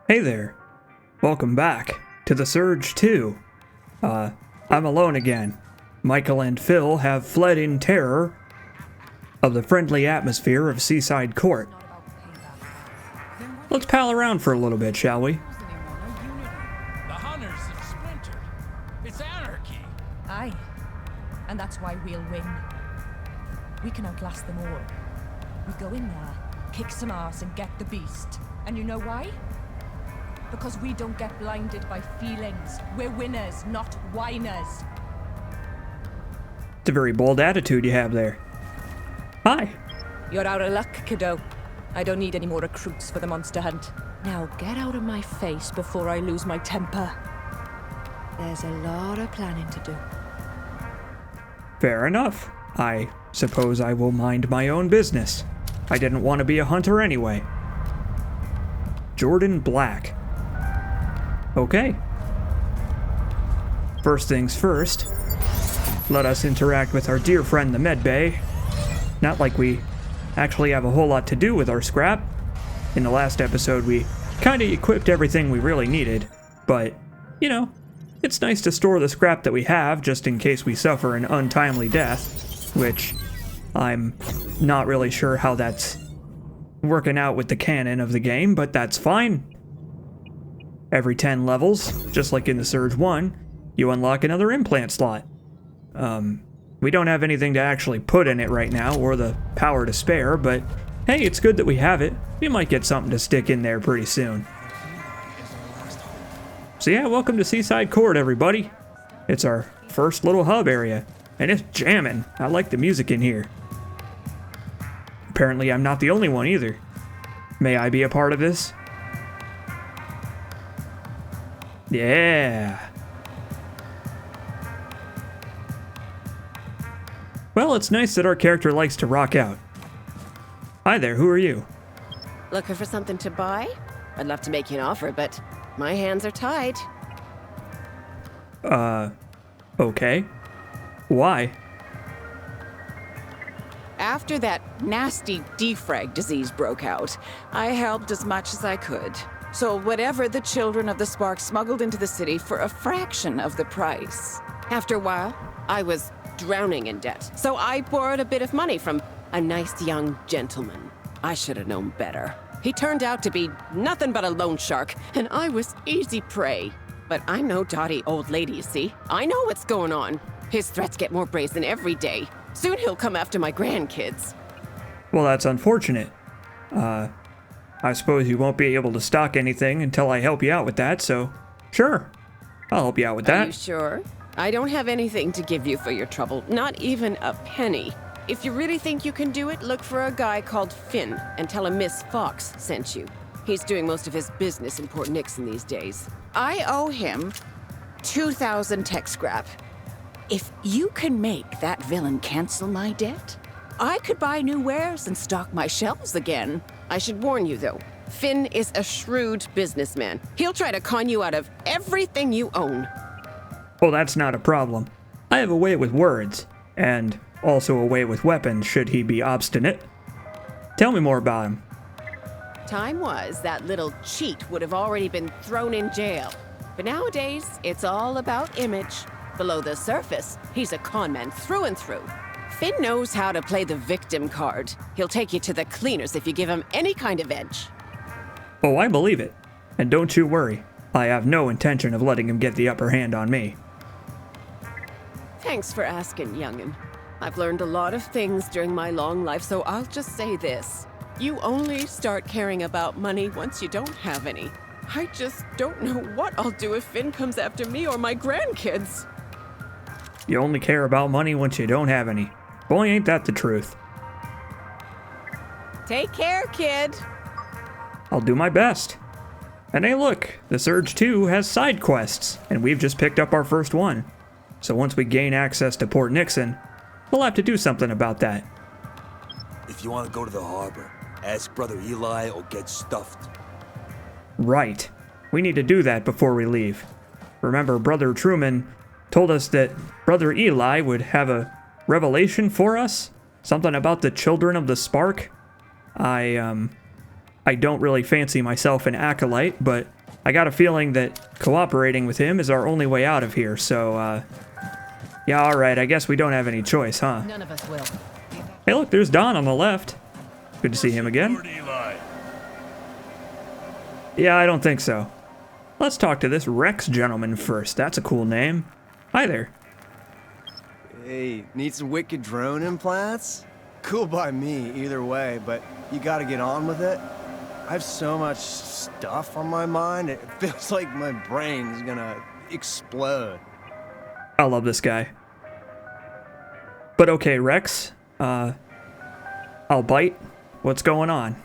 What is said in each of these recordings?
Hey there. Welcome back to The Surge 2. I'm alone again. Michael and Phil have fled in terror of the friendly atmosphere of Seaside Court. Let's pal around for a little bit, shall we? The hunters have splintered. It's anarchy. Aye, and that's why we'll win. We can outlast them all. We go in there, kick some ass and get the beast. And you know why? Because we don't get blinded by feelings. We're winners, not whiners. It's a very bold attitude you have there. Hi. You're out of luck, kiddo. I don't need any more recruits for the monster hunt. Now get out of my face before I lose my temper. There's a lot of planning to do. Fair enough. I suppose I will mind my own business. I didn't want to be a hunter anyway. Jordan Black. Okay. First things first, let us interact with our dear friend the medbay. Not like we actually have a whole lot to do with our scrap. In the last episode, we kinda equipped everything we really needed, but, you know, it's nice to store the scrap that we have just in case we suffer an untimely death, which I'm not really sure how that's working out with the canon of the game, but that's fine. Every 10 levels, just like in the Surge 1, you unlock another implant slot. We don't have anything to actually put in it right now, or the power to spare, but hey, it's good that we have it. We might get something to stick in there pretty soon. So yeah, welcome to Seaside Court, everybody. It's our first little hub area, and it's jamming. I like the music in here. Apparently I'm not the only one either. May I be a part of this? Yeah. Well, it's nice that our character likes to rock out. Hi there, who are you? Looking for something to buy? I'd love to make you an offer, but my hands are tied. Okay. Why? After that nasty defrag disease broke out, I helped as much as I could. So whatever the children of the Spark smuggled into the city for a fraction of the price. After a while, I was drowning in debt, so I borrowed a bit of money from a nice young gentleman. I should have known better. He turned out to be nothing but a loan shark, and I was easy prey. But I'm no dotty old lady, you see? I know what's going on. His threats get more brazen every day. Soon he'll come after my grandkids. Well, that's unfortunate. I suppose you won't be able to stock anything until I help you out with that, so sure, I'll help you out with that. Are you sure? I don't have anything to give you for your trouble, not even a penny. If you really think you can do it, look for a guy called Finn and tell him Miss Fox sent you. He's doing most of his business in Port Nixon these days. I owe him 2,000 tech scrap. If you can make that villain cancel my debt, I could buy new wares and stock my shelves again. I should warn you, though, Finn is a shrewd businessman. He'll try to con you out of everything you own. Well, that's not a problem. I have a way with words, and also a way with weapons should he be obstinate. Tell me more about him. Time was that little cheat would have already been thrown in jail. But nowadays, it's all about image. Below the surface, he's a con man through and through. Finn knows how to play the victim card. He'll take you to the cleaners if you give him any kind of edge. Oh, I believe it. And don't you worry. I have no intention of letting him get the upper hand on me. Thanks for asking, young'un. I've learned a lot of things during my long life, so I'll just say this. You only start caring about money once you don't have any. I just don't know what I'll do if Finn comes after me or my grandkids. You only care about money once you don't have any. Boy, ain't that the truth. Take care, kid. I'll do my best. And hey look, the Surge 2 has side quests, and we've just picked up our first one. So once we gain access to Port Nixon, we'll have to do something about that. If you want to go to the harbor, ask Brother Eli or get stuffed. Right. We need to do that before we leave. Remember, Brother Truman told us that Brother Eli would have a revelation for us? Something about the children of the Spark? I don't really fancy myself an acolyte, but I got a feeling that cooperating with him is our only way out of here, so, yeah, alright, I guess we don't have any choice, huh? None of us will. Hey, look, there's Don on the left. Good to see him again. Lord Eli. Yeah, I don't think so. Let's talk to this Rex gentleman first. That's a cool name. Hi there. Hey, need some wicked drone implants? Cool by me, either way, but you gotta get on with it. I have so much stuff on my mind, it feels like my brain's gonna explode. I love this guy. But okay, Rex, I'll bite. What's going on?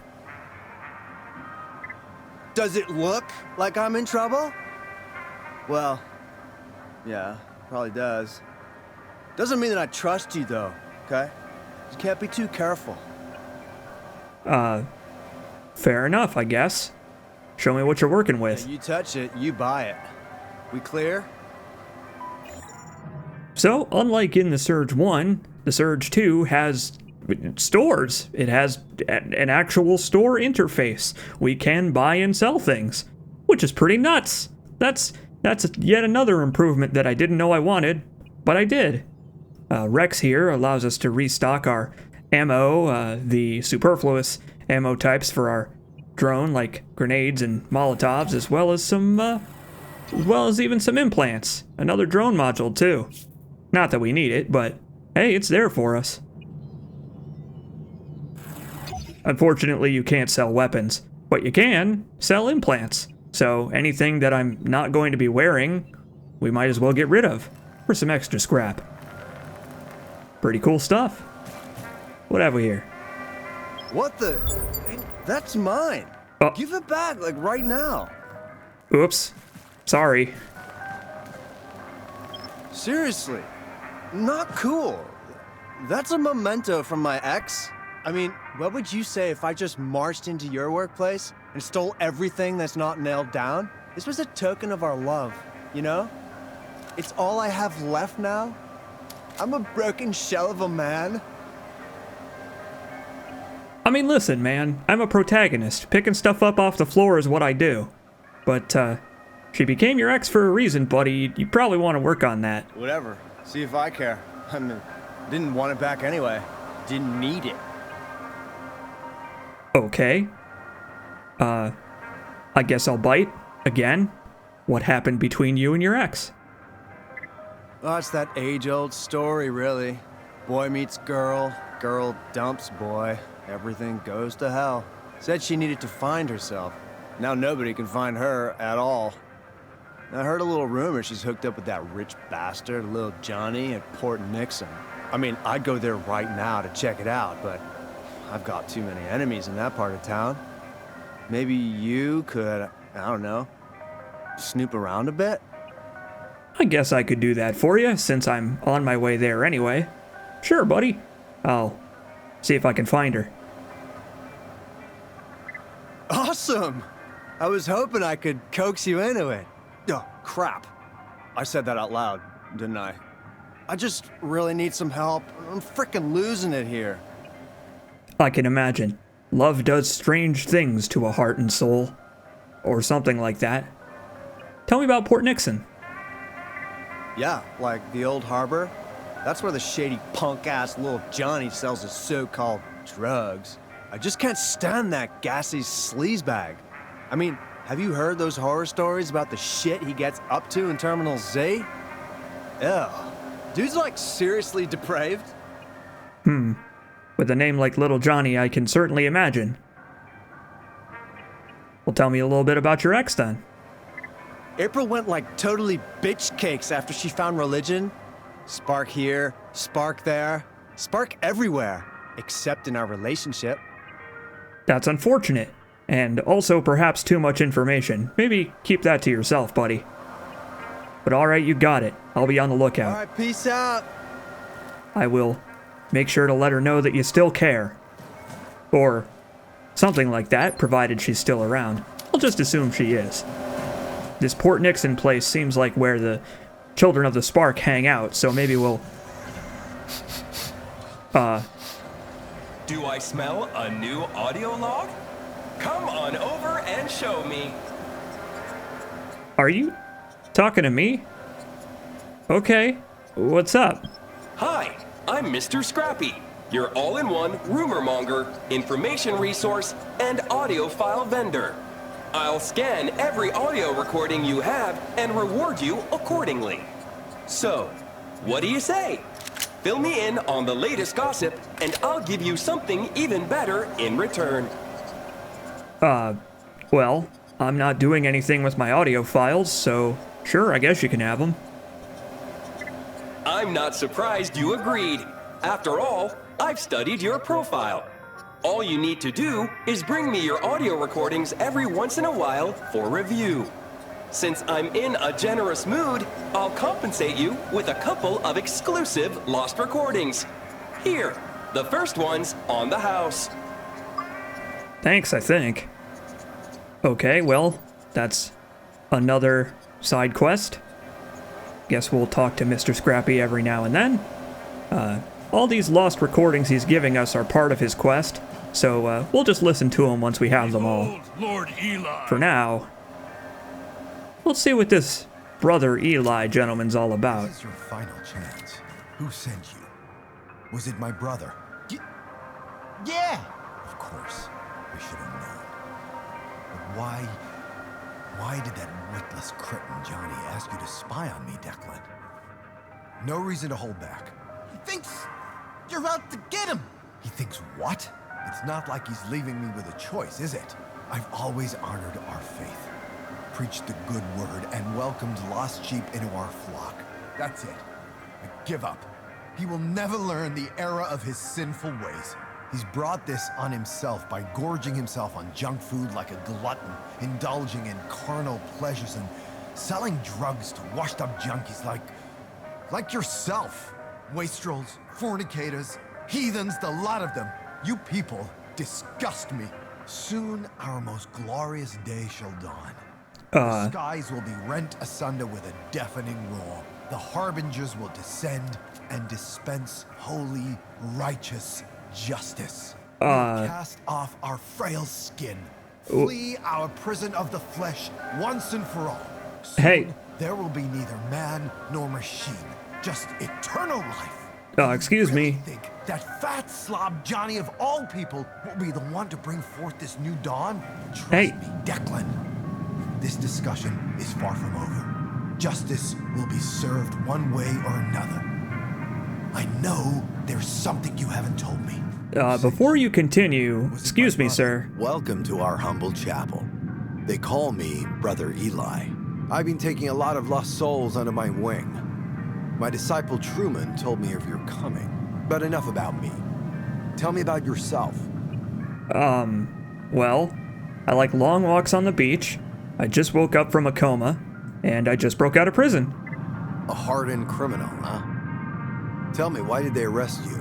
Does it look like I'm in trouble? Well, yeah, probably does. Doesn't mean that I trust you, though, okay? You can't be too careful. Fair enough, I guess. Show me what you're working with. You touch it, you buy it. We clear? So, unlike in the Surge 1, the Surge 2 has stores. It has an actual store interface. We can buy and sell things, which is pretty nuts. That's yet another improvement that I didn't know I wanted, but I did. Rex here allows us to restock our ammo, the superfluous ammo types for our drone, like grenades and Molotovs, as well as even some implants. Another drone module too. Not that we need it, but hey, it's there for us. Unfortunately, you can't sell weapons, but you can sell implants. So anything that I'm not going to be wearing, we might as well get rid of for some extra scrap. Pretty cool stuff. What have we here? What the? Hey, that's mine. Oh. Give it back, like right now. Oops. Sorry. Seriously, not cool. That's a memento from my ex. I mean, what would you say if I just marched into your workplace and stole everything that's not nailed down? This was a token of our love, you know? It's all I have left now. I'm a broken shell of a man. I mean, listen, man. I'm a protagonist. Picking stuff up off the floor is what I do. But, she became your ex for a reason, buddy. You probably want to work on that. Whatever. See if I care. I mean, didn't want it back anyway. Didn't need it. Okay. I guess I'll bite. Again. What happened between you and your ex? Oh, it's that age-old story, really. Boy meets girl, girl dumps boy. Everything goes to hell. Said she needed to find herself. Now nobody can find her at all. I heard a little rumor she's hooked up with that rich bastard, Lil Johnny, at Port Nixon. I mean, I'd go there right now to check it out, but I've got too many enemies in that part of town. Maybe you could, I don't know, snoop around a bit? I guess I could do that for you, since I'm on my way there anyway. Sure, buddy. I'll see if I can find her. Awesome! I was hoping I could coax you into it. Oh, crap. I said that out loud, didn't I? I just really need some help. I'm frickin' losing it here. I can imagine. Love does strange things to a heart and soul. Or something like that. Tell me about Port Nixon. Yeah, like the old harbor. That's where the shady punk-ass Lil Johnny sells his so-called drugs. I just can't stand that gassy sleazebag. I mean, have you heard those horror stories about the shit he gets up to in Terminal Z? Ew. Dude's like seriously depraved. With a name like Little Johnny, I can certainly imagine. Well, tell me a little bit about your ex then. April went like totally bitch cakes after she found religion. Spark here, spark there, spark everywhere, except in our relationship. That's unfortunate. And also perhaps too much information. Maybe keep that to yourself, buddy. But alright, you got it. I'll be on the lookout. All right, peace out. I will make sure to let her know that you still care. Or something like that, provided she's still around. I'll just assume she is. This Port Nixon place seems like where the children of the Spark hang out, so maybe we'll... Do I smell a new audio log? Come on over and show me. Are you talking to me? Okay, what's up? Hi, I'm Mr. Scrappy, your all-in-one rumor monger, information resource, and audiophile vendor. I'll scan every audio recording you have and reward you accordingly. So, what do you say? Fill me in on the latest gossip, and I'll give you something even better in return. Well, I'm not doing anything with my audio files, so sure, I guess you can have them. I'm not surprised you agreed. After all, I've studied your profile. All you need to do is bring me your audio recordings every once in a while for review. Since I'm in a generous mood, I'll compensate you with a couple of exclusive lost recordings. Here, the first one's on the house. Thanks, I think. Okay, well, that's another side quest. Guess we'll talk to Mr. Scrappy every now and then. All these lost recordings he's giving us are part of his quest, so we'll just listen to them once we have them all. Behold, Lord Eli. For now, let's see what this Brother Eli gentleman's all about. This is your final chance. Who sent you? Was it my brother? Yeah! Of course. We should have known. But why did that witless cretin Johnny ask you to spy on me, Declan? No reason to hold back. He thinks you're out to get him! He thinks what? It's not like he's leaving me with a choice, is it? I've always honored our faith, preached the good word, and welcomed lost sheep into our flock. That's it. I give up. He will never learn the error of his sinful ways. He's brought this on himself by gorging himself on junk food like a glutton, indulging in carnal pleasures, and selling drugs to washed-up junkies like yourself. Wastrels, fornicators, heathens, the lot of them. You people disgust me. Soon our most glorious day shall dawn. The skies will be rent asunder with a deafening roar. The harbingers will descend and dispense holy, righteous justice. We'll cast off our frail skin. Flee our prison of the flesh once and for all. Soon, Hey. there will be neither man nor machine, just eternal life. Excuse Really me. think that fat slob Johnny of all people will be the one to bring forth this new dawn? Trust Hey. me, Declan. This discussion is far from over. Justice will be served one way or another. I know there's something you haven't told me. Before you continue, Was it excuse my me, brother? sir. Welcome to our humble chapel. They call me Brother Eli. I've been taking a lot of lost souls under my wing. My disciple Truman told me of your coming. But enough about me. Tell me about yourself. Well, I like long walks on the beach. I just woke up from a coma, and I just broke out of prison. A hardened criminal, huh? Tell me, why did they arrest you?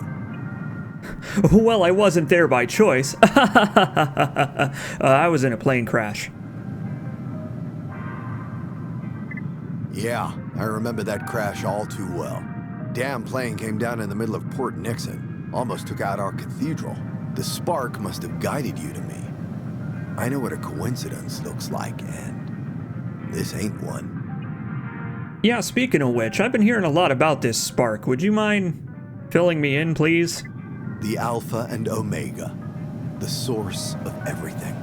Well, I wasn't there by choice. I was in a plane crash. Yeah, I remember that crash all too well. Damn plane came down in the middle of Port Nixon. Almost took out our cathedral. The spark must have guided you to me. I know what a coincidence looks like, and this ain't one. Yeah, speaking of which, I've been hearing a lot about this spark. Would you mind filling me in, please? The Alpha and Omega. The source of everything.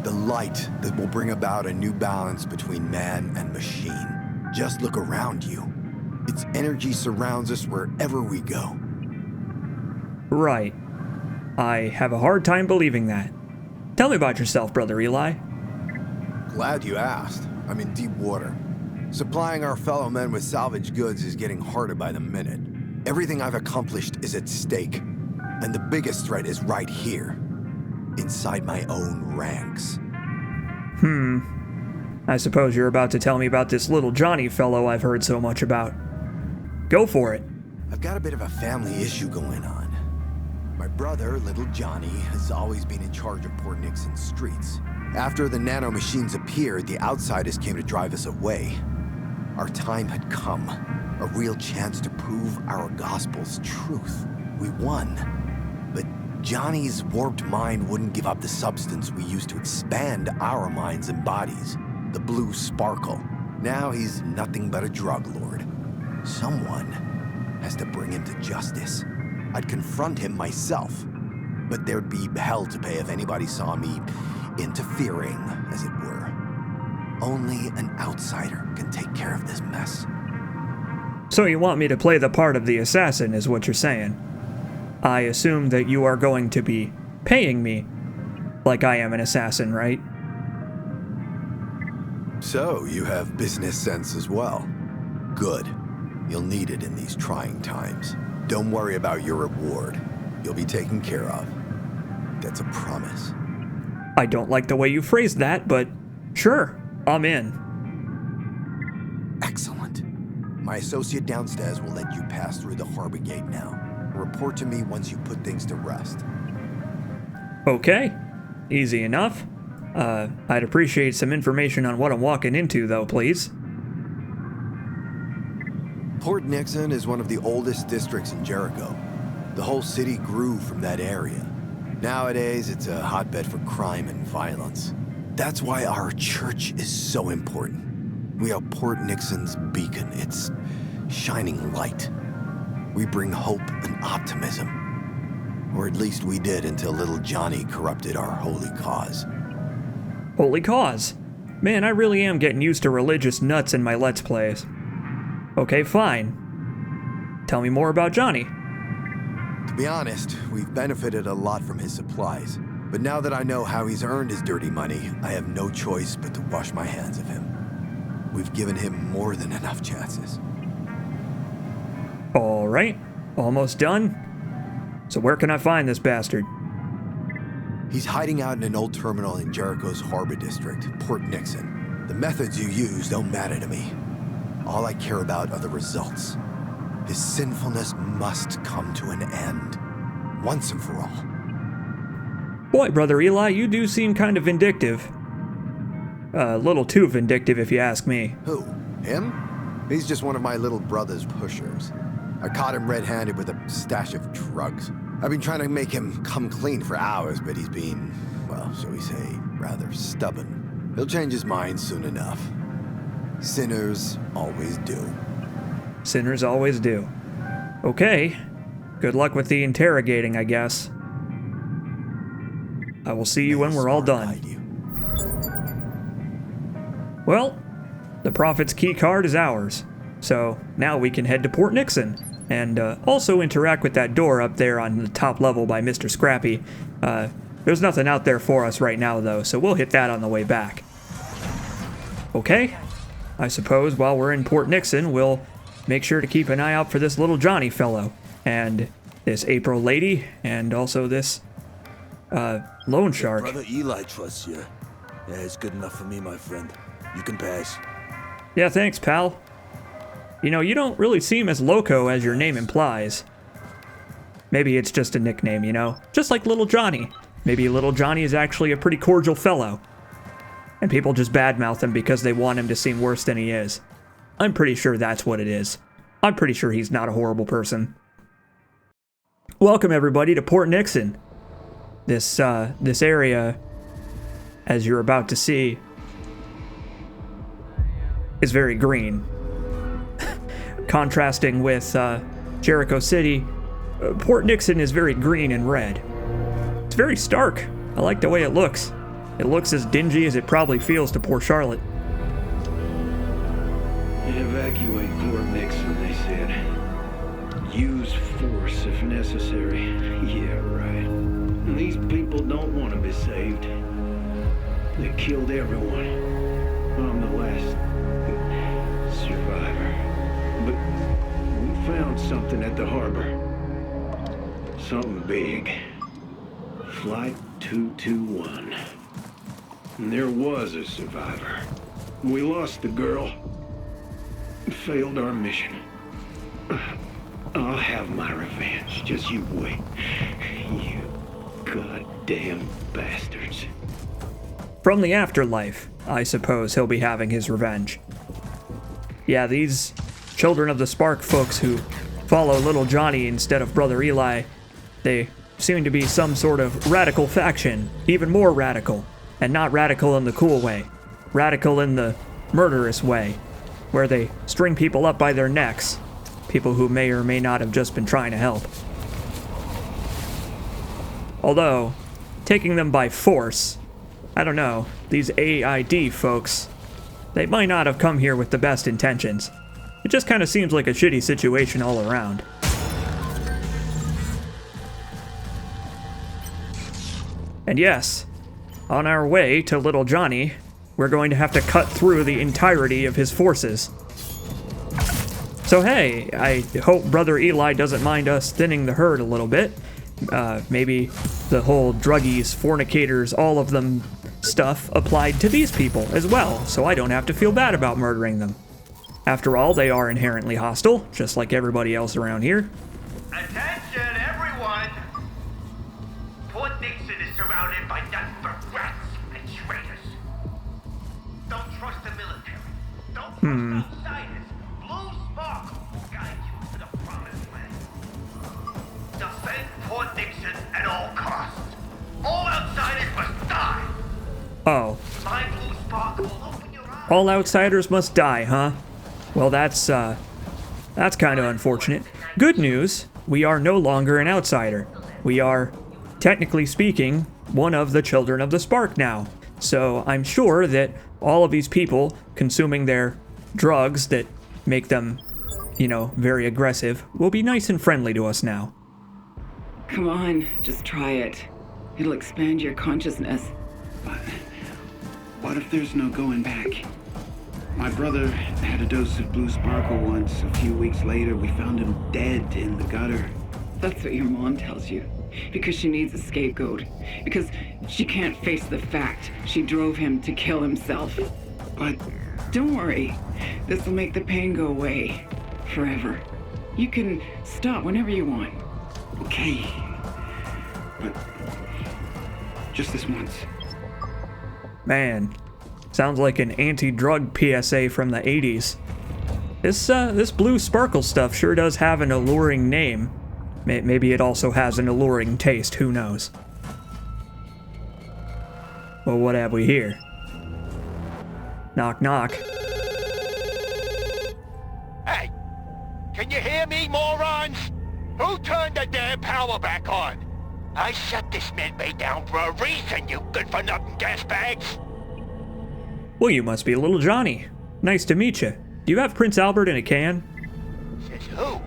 The light that will bring about a new balance between man and machine. Just look around you. Its energy surrounds us wherever we go. Right. I have a hard time believing that. Tell me about yourself, Brother Eli. Glad you asked. I'm in deep water. Supplying our fellow men with salvage goods is getting harder by the minute. Everything I've accomplished is at stake. And the biggest threat is right here. Inside my own ranks. I suppose you're about to tell me about this little Johnny fellow I've heard so much about. Go for it. I've got a bit of a family issue going on. My brother, little Johnny, has always been in charge of Port Nixon streets. After the nanomachines appeared, the outsiders came to drive us away. Our time had come. A real chance to prove our gospel's truth. We won. But Johnny's warped mind wouldn't give up the substance we used to expand our minds and bodies. the Blue Sparkle. Now he's nothing but a drug lord. Someone has to bring him to justice. I'd confront him myself, but there'd be hell to pay if anybody saw me interfering, as it were. Only an outsider can take care of this mess. So you want me to play the part of the assassin, is what you're saying. I assume that you are going to be paying me like I am an assassin, right? So, you have business sense as well. Good. You'll need it in these trying times. Don't worry about your reward. You'll be taken care of. That's a promise. I don't like the way you phrased that, but sure, I'm in. Excellent. My associate downstairs will let you pass through the harbor gate now. Report to me once you put things to rest. Okay, easy enough. I'd appreciate some information on what I'm walking into, though, please. Port Nixon is one of the oldest districts in Jericho. The whole city grew from that area. Nowadays, it's a hotbed for crime and violence. That's why our church is so important. We are Port Nixon's beacon, its shining light. We bring hope and optimism. Or at least we did until little Johnny corrupted our holy cause. Holy cause? Man, I really am getting used to religious nuts in my Let's Plays. Okay, fine. Tell me more about Johnny. To be honest, we've benefited a lot from his supplies. But now that I know how he's earned his dirty money, I have no choice but to wash my hands of him. We've given him more than enough chances. All right, almost done. So where can I find this bastard? He's hiding out in an old terminal in Jericho's harbor district, Port Nixon. The methods you use don't matter to me. All I care about are the results. His sinfulness must come to an end, once and for all. Boy, Brother Eli, you do seem kind of vindictive. A little too vindictive, if you ask me. Who? Him? He's just one of my little brother's pushers. I caught him red-handed with a stash of drugs. I've been trying to make him come clean for hours, but he's been, well, shall we say, rather stubborn. He'll change his mind soon enough. Sinners always do. Sinners always do. Okay. Good luck with the interrogating, I guess. I will see you when we're all done. Well, the Prophet's key card is ours. So now we can head to Port Nixon and also interact with that door up there on the top level by Mr. Scrappy. There's nothing out there for us right now, though, so we'll hit that on the way back. Okay. I suppose while we're in Port Nixon, we'll make sure to keep an eye out for this little Johnny fellow, and this April lady, and also this, loan shark. Brother Eli trusts you. Yeah, it's good enough for me, my friend. You can pass. Yeah, thanks, pal. You know, you don't really seem as loco as your name implies. Maybe it's just a nickname, you know? Just like Little Johnny. Maybe Little Johnny is actually a pretty cordial fellow. And people just badmouth him because they want him to seem worse than he is. I'm pretty sure that's what it is. I'm pretty sure he's not a horrible person. Welcome, everybody, to Port Nixon. This area, as you're about to see, is very green. Contrasting with Jericho City, Port Nixon is very green and red. It's very stark. I like the way it looks. It looks as dingy as it probably feels to poor Charlotte. Evacuate Port Nixon, they said. Use force if necessary. Yeah, right. These people don't want to be saved. They killed everyone. I'm the last survivor. But we found something at the harbor. Something big. Flight 221. And there was a survivor. We lost the girl. Failed our mission. I'll have my revenge. Just you wait. You goddamn bastards. From the afterlife, I suppose he'll be having his revenge. Yeah, these children of the Spark folks who follow Little Johnny instead of Brother Eli, they seem to be some sort of radical faction, even more radical, and not radical in the cool way. radical in the murderous way, where they string people up by their necks, people who may or may not have just been trying to help. Although, taking them by force, I don't know, these AID folks, they might not have come here with the best intentions. It just kind of seems like a shitty situation all around. And yes, on our way to Little Johnny, we're going to have to cut through the entirety of his forces. So hey, I hope Brother Eli doesn't mind us thinning the herd a little bit. Maybe the whole druggies, fornicators, all of them stuff applied to these people as well, so I don't have to feel bad about murdering them. After all, they are inherently hostile, just like everybody else around here. Attention, everyone! Port Dixon is surrounded by nothing but rats and traitors. Don't trust the military. Don't trust outsiders. Blue Sparkle will guide you to the promised land. Defend Port Dixon at all costs. All outsiders must die. Oh. My Blue Sparkle will open your eyes. All outsiders must die, huh? Well, that's kind of unfortunate. Good news, we are no longer an outsider. We are, technically speaking, one of the children of the Spark now. So I'm sure that all of these people consuming their drugs that make them, very aggressive, will be nice and friendly to us now. Come on, just try it. It'll expand your consciousness. But what if there's no going back? My brother had a dose of Blue Sparkle once. A few weeks later, we found him dead in the gutter. That's what your mom tells you. Because she needs a scapegoat. Because she can't face the fact she drove him to kill himself. But don't worry. This will make the pain go away. Forever. You can stop whenever you want. okay. But just this once. Man, sounds like an anti-drug PSA from the 80s. This Blue Sparkle stuff sure does have an alluring name. Maybe it also has an alluring taste, who knows. Well, what have we here? Knock, knock. Hey! Can you hear me, morons? Who turned the damn power back on? I shut this medbay down for a reason, you good-for-nothing gas bags! Well, you must be Little Johnny. Nice to meet you. Do you have Prince Albert in a can? Says who?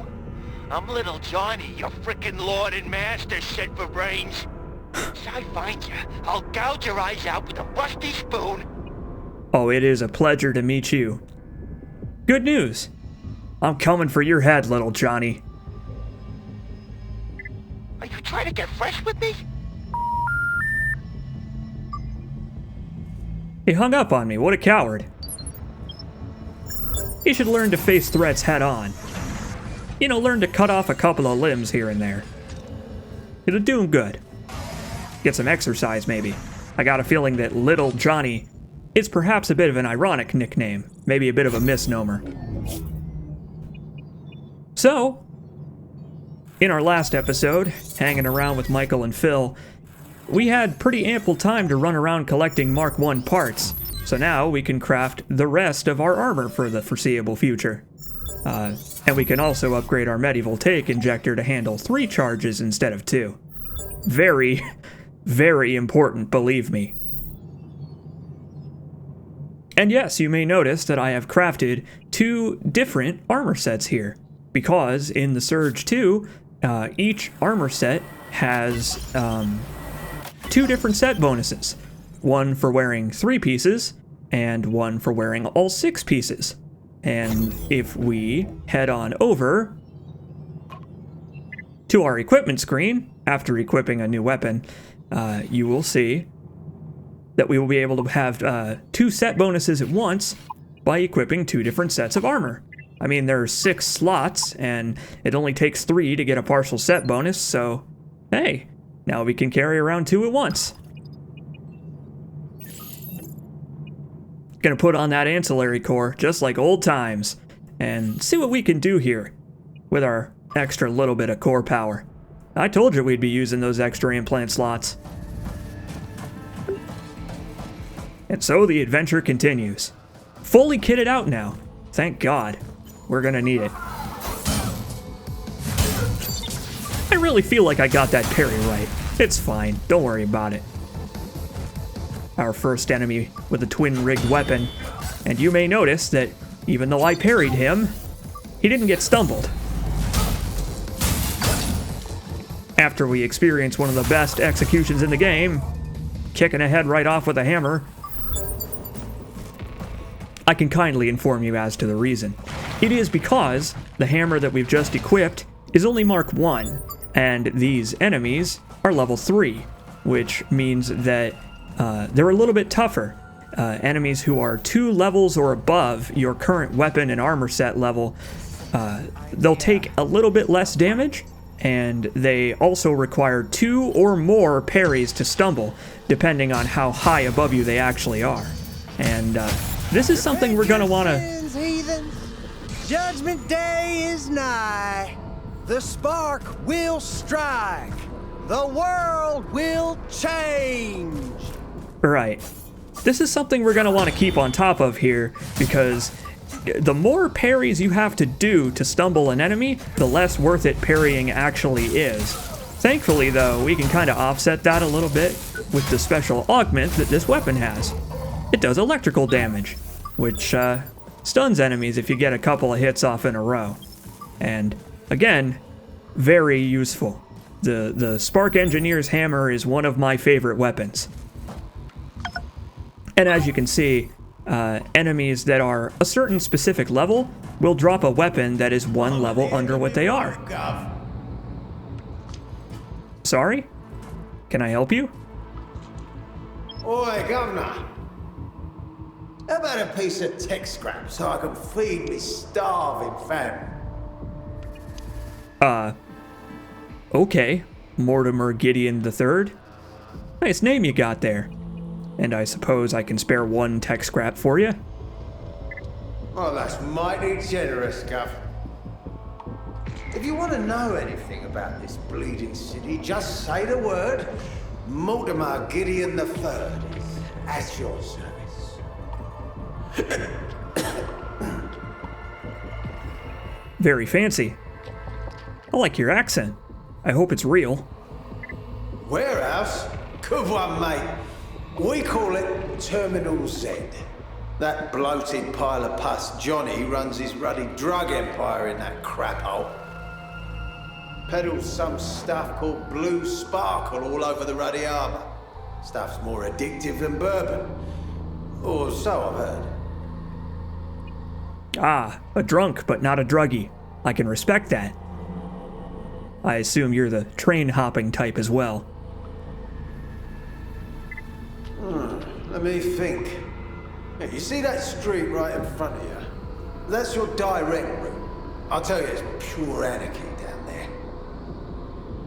I'm Little Johnny, your frickin' lord and master, shit for brains. Once I find you, I'll gouge your eyes out with a rusty spoon. Oh, it is a pleasure to meet you. Good news. I'm coming for your head, Little Johnny. Are you trying to get fresh with me? He hung up on me. What a coward. He should learn to face threats head on. Learn to cut off a couple of limbs here and there. It'll do him good. Get some exercise, maybe. I got a feeling that Little Johnny is perhaps a bit of an ironic nickname. Maybe a bit of a misnomer. So, in our last episode, hanging around with Michael and Phil, we had pretty ample time to run around collecting Mark I parts, so now we can craft the rest of our armor for the foreseeable future. And we can also upgrade our Medivoltaic injector to handle 3 charges instead of 2. Very, very important, believe me. And yes, you may notice that I have crafted 2 different armor sets here, because in the Surge 2, each armor set has 2 different set bonuses. One for wearing 3 pieces, and one for wearing all 6 pieces. And if we head on over to our equipment screen, after equipping a new weapon, you will see that we will be able to have 2 set bonuses at once by equipping 2 different sets of armor. I mean, there are 6 slots, and it only takes 3 to get a partial set bonus, so hey, now we can carry around 2 at once. Gonna put on that ancillary core, just like old times, and see what we can do here with our extra little bit of core power. I told you we'd be using those extra implant slots. And so the adventure continues. Fully kitted out now. Thank God. We're gonna need it. I really feel like I got that parry right. It's fine. Don't worry about it. Our first enemy with a twin-rigged weapon. And you may notice that even though I parried him, he didn't get stumbled. After we experience one of the best executions in the game, kicking a head right off with a hammer, I can kindly inform you as to the reason. It is because the hammer that we've just equipped is only Mark 1, and these enemies are level 3, which means that they're a little bit tougher. Enemies who are 2 levels or above your current weapon and armor set level, they'll take a little bit less damage, and they also require 2 or more parries to stumble, depending on how high above you they actually are. And this is something we're gonna wanna... Heathens, Judgment Day is nigh. The spark will strike. The world will change. Right. This is something we're gonna want to keep on top of here, because the more parries you have to do to stumble an enemy, the less worth it parrying actually is. Thankfully, though, we can kind of offset that a little bit with the special augment that this weapon has. It does electrical damage, which stuns enemies if you get a couple of hits off in a row. And again, very useful. The Spark Engineer's hammer is one of my favorite weapons. And as you can see, enemies that are a certain specific level will drop a weapon that is 1 level under what they are. Sorry? Can I help you? Oi, Governor. How about a piece of tech scrap so I can feed me starving family? Okay. Mortimer Gideon III. Nice name you got there. And I suppose I can spare 1 tech scrap for you? Oh, that's mighty generous, Gov. If you want to know anything about this bleeding city, just say the word Mortimer Gideon III is at your service. Very fancy. I like your accent. I hope it's real. Warehouse? Good one, mate. We call it Terminal Z. That bloated pile of pus Johnny runs his ruddy drug empire in that crap hole. Peddles some stuff called Blue Sparkle all over the ruddy harbour. Stuff's more addictive than bourbon. Or so I've heard. Ah, a drunk but not a druggie. I can respect that. I assume you're the train-hopping type as well. Let me think. Hey, you see that street right in front of you? That's your direct route. I'll tell you, it's pure anarchy down there.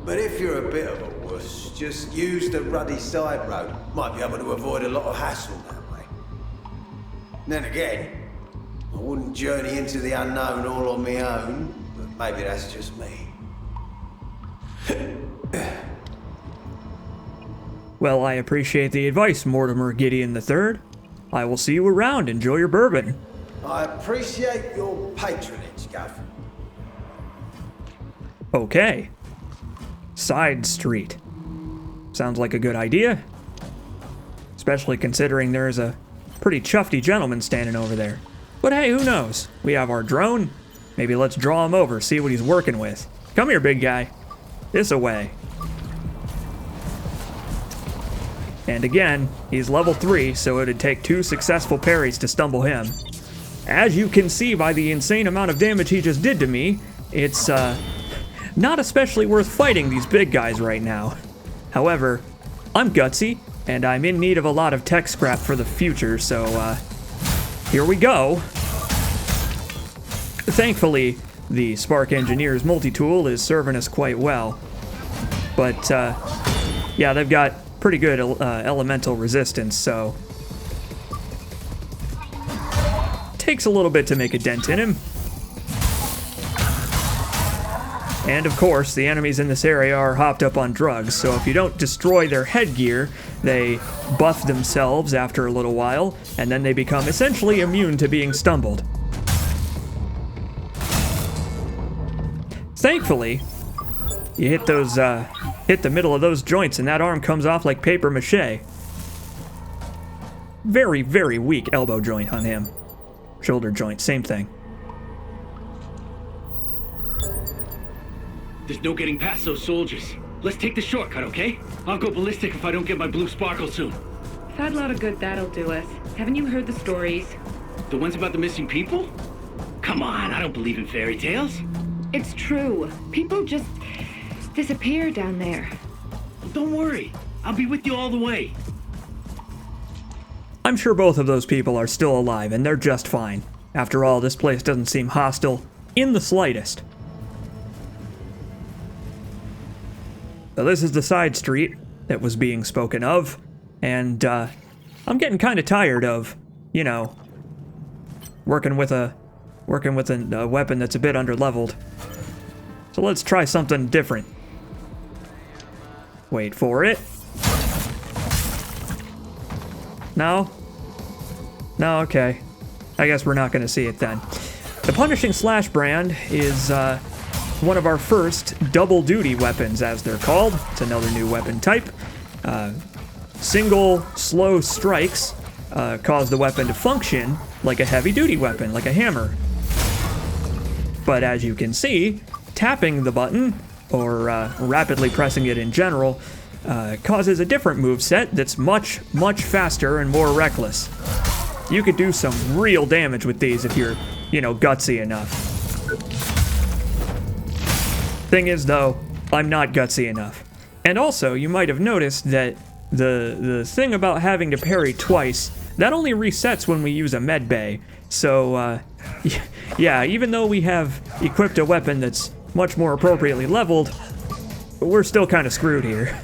But if you're a bit of a wuss, just use the ruddy side road. Might be able to avoid a lot of hassle that way. Then again, I wouldn't journey into the unknown all on my own, but maybe that's just me. Well, I appreciate the advice, Mortimer Gideon III. I will see you around. Enjoy your bourbon. I appreciate your patronage, Gov. Okay. Side street. Sounds like a good idea. Especially considering there's a pretty chuffy gentleman standing over there. But hey, who knows? We have our drone. Maybe let's draw him over, see what he's working with. Come here, big guy. This away. And again, he's level 3, so it'd take 2 successful parries to stumble him. As you can see by the insane amount of damage he just did to me, it's not especially worth fighting these big guys right now. However, I'm gutsy, and I'm in need of a lot of tech scrap for the future, so here we go. Thankfully, the Spark Engineer's multi-tool is serving us quite well. But yeah, they've got pretty good elemental resistance, so takes a little bit to make a dent in him. And of course, the enemies in this area are hopped up on drugs, so if you don't destroy their headgear, they buff themselves after a little while, and then they become essentially immune to being stumbled. Thankfully, you hit the middle of those joints and that arm comes off like paper mache. Very, very weak elbow joint on him. Shoulder joint, same thing. There's no getting past those soldiers. Let's take the shortcut, okay? I'll go ballistic if I don't get my blue sparkle soon. Fat lot of good that'll do us. Haven't you heard the stories? The ones about the missing people? Come on, I don't believe in fairy tales. It's true. People just disappear down there. Don't worry. I'll be with you all the way. I'm sure both of those people are still alive, and they're just fine. After all, this place doesn't seem hostile in the slightest. So this is the side street that was being spoken of, and I'm getting kind of tired of, you know, working with a weapon that's a bit underleveled. So let's try something different. Wait for it. No? No, okay. I guess we're not going to see it then. The Punishing Slash brand is one of our first double-duty weapons, as they're called. It's another new weapon type. Single slow strikes cause the weapon to function like a heavy-duty weapon, like a hammer. But as you can see, tapping the button, or rapidly pressing it in general, causes a different moveset that's much, much faster and more reckless. You could do some real damage with these if you're, you know, gutsy enough. Thing is, though, I'm not gutsy enough. And also, you might have noticed that the thing about having to parry twice, that only resets when we use a med bay. So, yeah, even though we have equipped a weapon that's much more appropriately leveled, we're still kind of screwed here.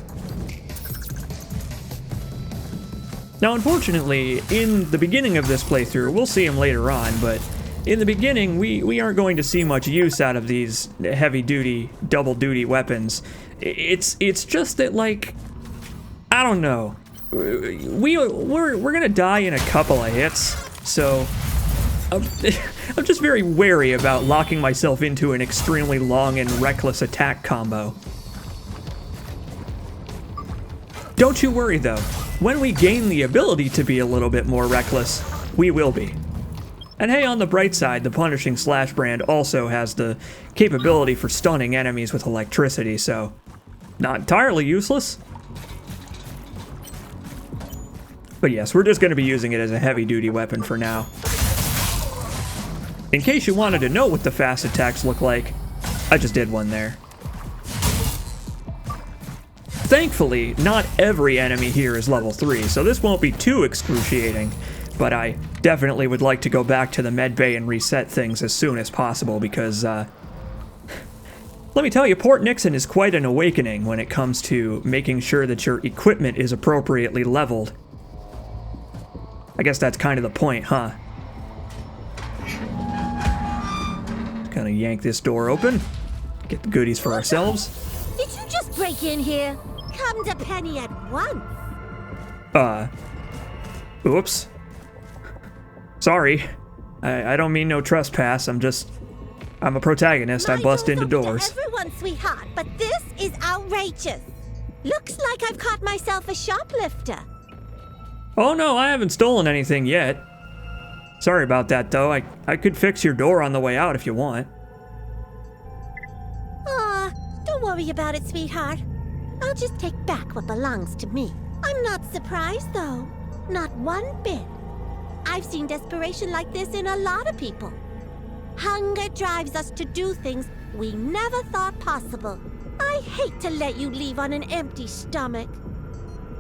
Now, unfortunately, in the beginning of this playthrough, we'll see him later on, but in the beginning, we aren't going to see much use out of these heavy-duty, double-duty weapons. It's just that, like, I don't know. We're gonna die in a couple of hits, so I'm just very wary about locking myself into an extremely long and reckless attack combo. Don't you worry, though. When we gain the ability to be a little bit more reckless, we will be. And hey, on the bright side, the Punishing Slash brand also has the capability for stunning enemies with electricity, so not entirely useless. But yes, we're just going to be using it as a heavy-duty weapon for now. In case you wanted to know what the fast attacks look like, I just did one there. Thankfully, not every enemy here is level 3, so this won't be too excruciating, but I definitely would like to go back to the med bay and reset things as soon as possible because, let me tell you, Port Nixon is quite an awakening when it comes to making sure that your equipment is appropriately leveled. I guess that's kind of the point, huh? Just gonna yank this door open, get the goodies for ourselves. Did you just break in here? Come to Penny at once. Oops. Sorry. I don't mean no trespass. I'm a protagonist. I bust into doors. Everyone, sweetheart, but this is outrageous. Looks like I've caught myself a shoplifter. Oh no, I haven't stolen anything yet. Sorry about that, though. I could fix your door on the way out if you want. Don't worry about it, sweetheart. I'll just take back what belongs to me. I'm not surprised, though. Not one bit. I've seen desperation like this in a lot of people. Hunger drives us to do things we never thought possible. I hate to let you leave on an empty stomach.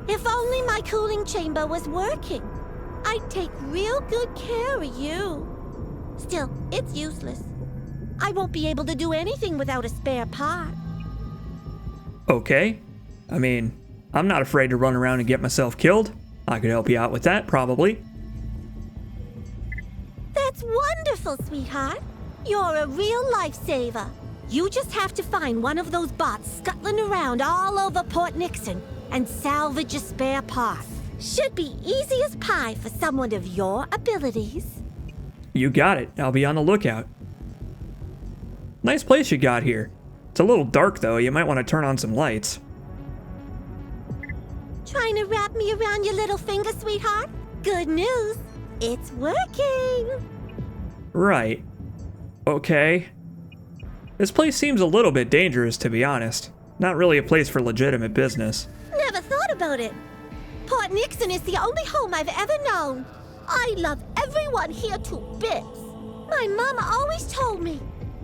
If only my cooling chamber was working, I'd take real good care of you. Still, it's useless. I won't be able to do anything without a spare part. Okay. I mean, I'm not afraid to run around and get myself killed. I could help you out with that, probably. That's wonderful, sweetheart. You're a real lifesaver. You just have to find one of those bots scuttling around all over Port Nixon and salvage a spare part. Should be easy as pie for someone of your abilities. You got it. I'll be on the lookout. Nice place you got here. It's a little dark though. You might want to turn on some lights. Trying to wrap me around your little finger, sweetheart? Good news. It's working. Right. Okay. This place seems a little bit dangerous, to be honest. Not really a place for legitimate business. Never thought about it. Port Nixon is the only home I've ever known. I love everyone here to bits. My mama always told me,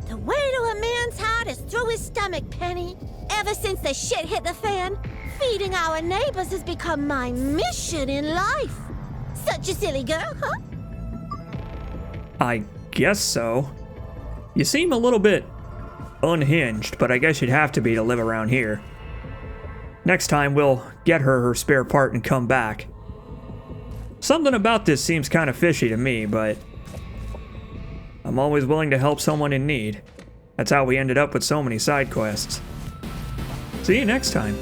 the way to a man's heart is through his stomach, Penny. Ever since the shit hit the fan, feeding our neighbors has become my mission in life. Such a silly girl, huh? I guess so. You seem a little bit unhinged, but I guess you'd have to be to live around here. Next time we'll get her spare part and come back. Something about this seems kind of fishy to me, but I'm always willing to help someone in need. That's how we ended up with so many side quests. See you next time.